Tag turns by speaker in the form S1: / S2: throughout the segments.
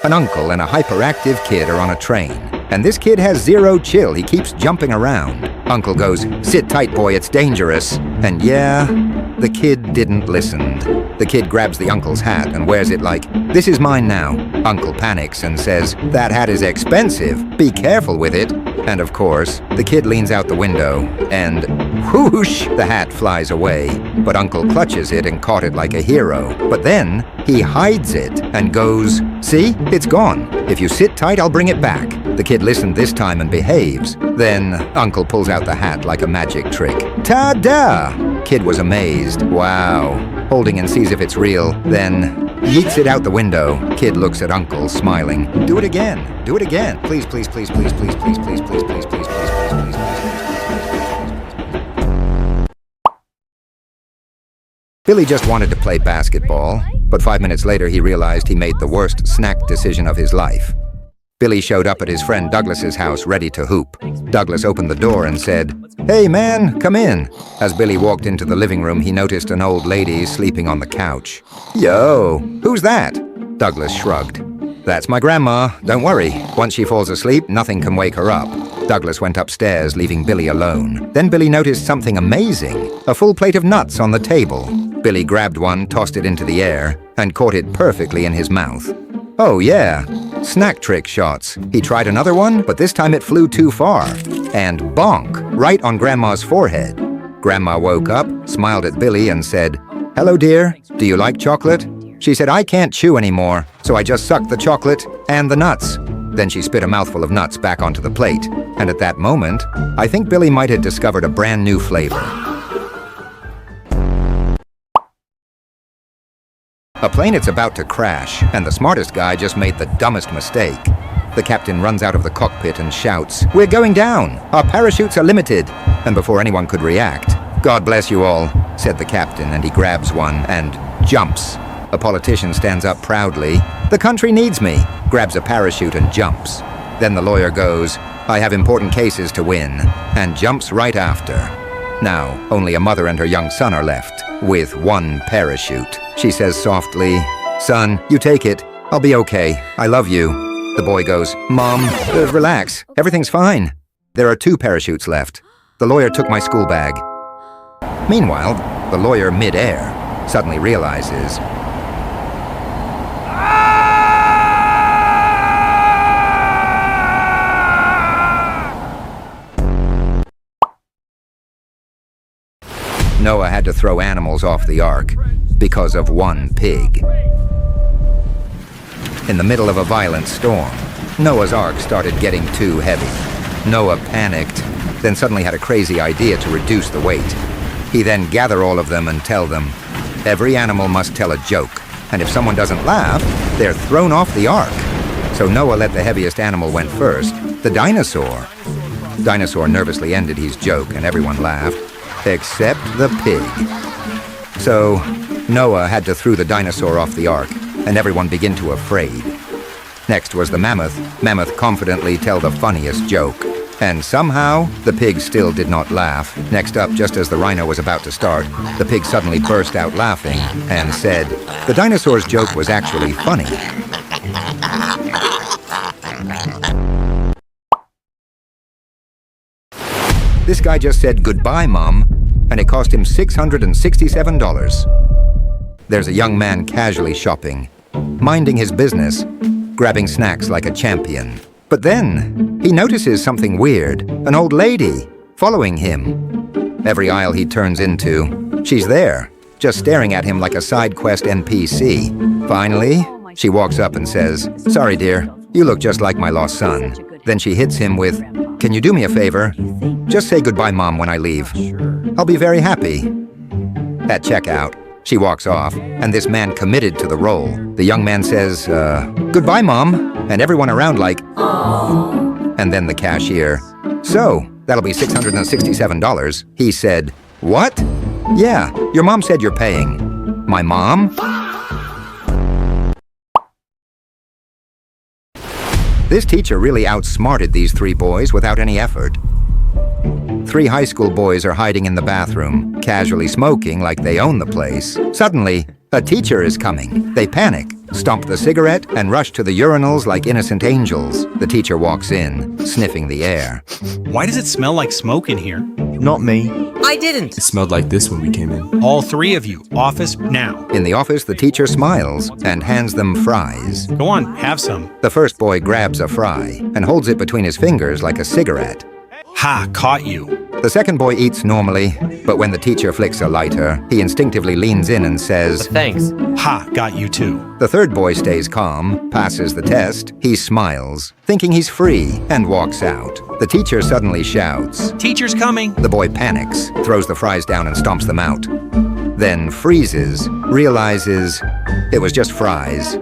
S1: An uncle and a hyperactive kid are on a train, and this kid has zero chill. He keeps jumping around. Uncle goes, "Sit tight, boy, it's dangerous." And yeah, the kid didn't listen. The kid grabs the uncle's hat and wears it like, "This is mine now." Uncle panics and says, "That hat is expensive. Be careful with it." And of course, the kid leans out the window and whoosh, the hat flies away. But Uncle clutches it and caught it like a hero. But then he hides it and goes, "See, it's gone. If you sit tight, I'll bring it back." The kid listened this time and behaves. Then Uncle pulls out the hat like a magic trick. Ta-da! Kid was amazed. Wow. Holding and sees if it's real, then yeets it out the window. Kid looks at Uncle, smiling. "Do it again. Do it again. Please, please, please, please, please, please, please, please, please, please, please, please, please, please." Billy just wanted to play basketball, but 5 minutes later he realized he made the worst snack decision of his life. Billy showed up at his friend Douglas's house ready to hoop. Douglas opened the door and said, "Hey man, come in." As Billy walked into the living room, he noticed an old lady sleeping on the couch. "Yo, who's that?" Douglas shrugged. "That's my grandma. Don't worry. Once she falls asleep, nothing can wake her up." Douglas went upstairs, leaving Billy alone. Then Billy noticed something amazing, a full plate of nuts on the table. Billy grabbed one, tossed it into the air, and caught it perfectly in his mouth. Oh yeah, snack trick shots. He tried another one, but this time it flew too far. And bonk, right on Grandma's forehead. Grandma woke up, smiled at Billy and said, "Hello dear, do you like chocolate?" She said, "I can't chew anymore, so I just sucked the chocolate and the nuts." Then she spit a mouthful of nuts back onto the plate. And at that moment, I think Billy might have discovered a brand new flavor. A plane is about to crash, and the smartest guy just made the dumbest mistake. The captain runs out of the cockpit and shouts, "We're going down! Our parachutes are limited!" And before anyone could react, "God bless you all," said the captain, and he grabs one and jumps. A politician stands up proudly. "The country needs me," grabs a parachute and jumps. Then the lawyer goes, "I have important cases to win," and jumps right after. Now, only a mother and her young son are left, with one parachute. She says softly, "Son, you take it. I'll be okay. I love you." The boy goes, "Mom, relax. Everything's fine." There are 2 parachutes left. The lawyer took my school bag. Meanwhile, the lawyer mid-air suddenly realizes, Noah had to throw animals off the ark because of one pig. In the middle of a violent storm, Noah's ark started getting too heavy. Noah panicked, then suddenly had a crazy idea to reduce the weight. He then gathered all of them and tell them, "Every animal must tell a joke, and if someone doesn't laugh, they're thrown off the ark." So Noah let the heaviest animal went first, the dinosaur. Dinosaur nervously ended his joke and everyone laughed, except the pig. So Noah had to throw the dinosaur off the ark, and everyone began to afraid. Next was the mammoth. Mammoth confidently tell the funniest joke. And somehow, the pig still did not laugh. Next up, just as the rhino was about to start, the pig suddenly burst out laughing and said, "The dinosaur's joke was actually funny." This guy just said, "Goodbye, Mom," and it cost him $667. There's a young man casually shopping, minding his business, grabbing snacks like a champion. But then, he notices something weird, an old lady following him. Every aisle he turns into, she's there, just staring at him like a side quest NPC. Finally, she walks up and says, "Sorry, dear, you look just like my lost son." Then she hits him with, "Can you do me a favor? Just say goodbye, Mom, when I leave. I'll be very happy." At checkout, she walks off, and this man committed to the role. The young man says, "Goodbye, Mom," and everyone around like, "Aww." And then the cashier, "So, that'll be $667. He said, "What?" "Yeah, your mom said you're paying." "My mom?" This teacher really outsmarted these 3 boys without any effort. 3 high school boys are hiding in the bathroom, casually smoking like they own the place. Suddenly, a teacher is coming. They panic, stomp the cigarette, and rush to the urinals like innocent angels. The teacher walks in, sniffing the air.
S2: Why does it smell like smoke in here?
S3: Not me.
S4: I didn't.
S3: It smelled like this when we came in.
S2: All 3 of you, office now.
S1: In the office, the teacher smiles and hands them fries.
S2: Go on, have some.
S1: The first boy grabs a fry and holds it between his fingers like a cigarette.
S2: Ha, caught you.
S1: The second boy eats normally, but when the teacher flicks a lighter, he instinctively leans in and says,
S4: Thanks.
S2: Ha, got you too.
S1: The third boy stays calm, passes the test, he smiles, thinking he's free, and walks out. The teacher suddenly shouts.
S2: Teacher's coming.
S1: The boy panics, throws the fries down and stomps them out. Then freezes, realizes it was just fries.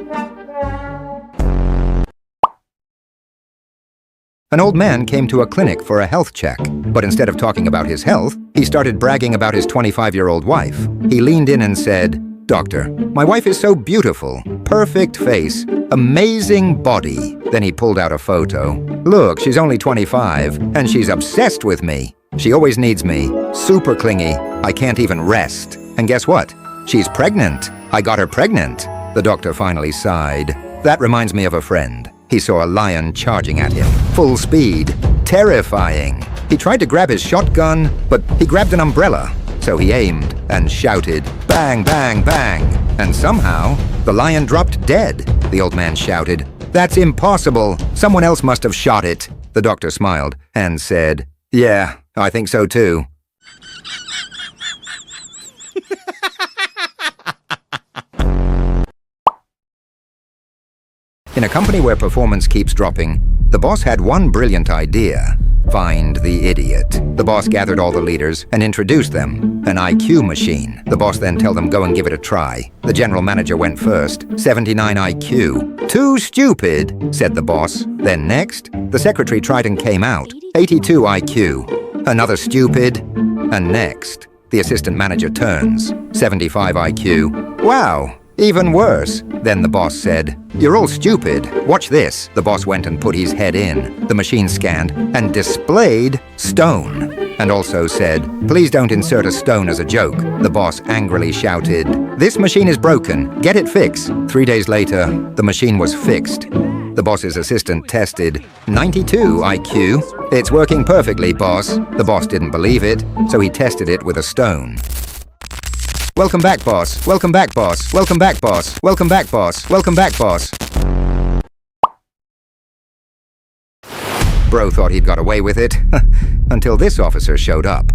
S1: An old man came to a clinic for a health check, but instead of talking about his health, he started bragging about his 25-year-old wife. He leaned in and said, "Doctor, my wife is so beautiful, perfect face, amazing body." Then he pulled out a photo. "Look, she's only 25, and she's obsessed with me. She always needs me, super clingy, I can't even rest. And guess what? She's pregnant. I got her pregnant." The doctor finally sighed. "That reminds me of a friend. He saw a lion charging at him, full speed, terrifying. He tried to grab his shotgun, but he grabbed an umbrella. So he aimed and shouted, 'Bang, bang, bang!' And somehow, the lion dropped dead." The old man shouted, "That's impossible. Someone else must have shot it." The doctor smiled and said, "Yeah, I think so too." In a company where performance keeps dropping, the boss had one brilliant idea: find the idiot. The boss gathered all the leaders and introduced them, an IQ machine. The boss then told them go and give it a try. The general manager went first, 79 IQ. "Too stupid," said the boss. Then next, the secretary tried and came out, 82 IQ. "Another stupid." And next, the assistant manager turns, 75 IQ. "Wow, even worse." Then the boss said, "You're all stupid. Watch this." The boss went and put his head in. The machine scanned and displayed stone, and also said, "Please don't insert a stone as a joke." The boss angrily shouted, "This machine is broken. Get it fixed." 3 days later, the machine was fixed. The boss's assistant tested, 92 IQ. "It's working perfectly, boss." The boss didn't believe it, so he tested it with a stone. "Welcome back, boss. Welcome back, boss. Welcome back, boss. Welcome back, boss. Welcome back, boss." Bro thought he'd got away with it, until this officer showed up.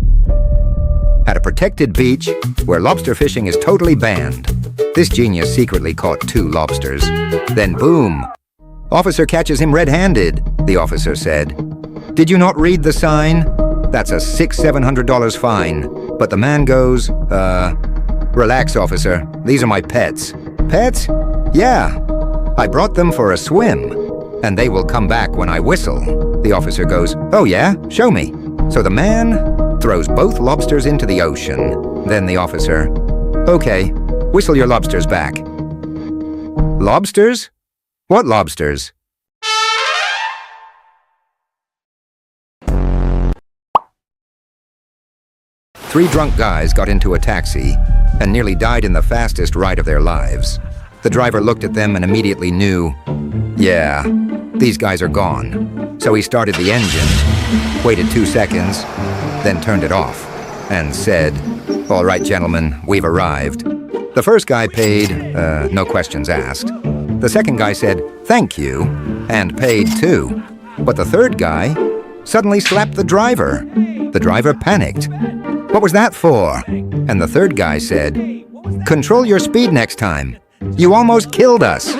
S1: At a protected beach, where lobster fishing is totally banned, this genius secretly caught 2 lobsters. Then boom! Officer catches him red-handed, the officer said. "Did you not read the sign? That's a $600-700 fine." But the man goes, "Relax, officer. These are my pets." "Pets? Yeah. I brought them for a swim, and they will come back when I whistle." The officer goes, "Oh yeah? Show me." So the man throws both lobsters into the ocean. Then the officer, "Okay, whistle your lobsters back." "Lobsters? What lobsters?" Three drunk guys got into a taxi and nearly died in the fastest ride of their lives. The driver looked at them and immediately knew, yeah, these guys are gone. So he started the engine, waited 2 seconds, then turned it off, and said, "All right, gentlemen, we've arrived." The first guy paid, no questions asked. The second guy said, "Thank you," and paid too. But the third guy suddenly slapped the driver. The driver panicked. "What was that for?" And the third guy said, "Control your speed next time. You almost killed us."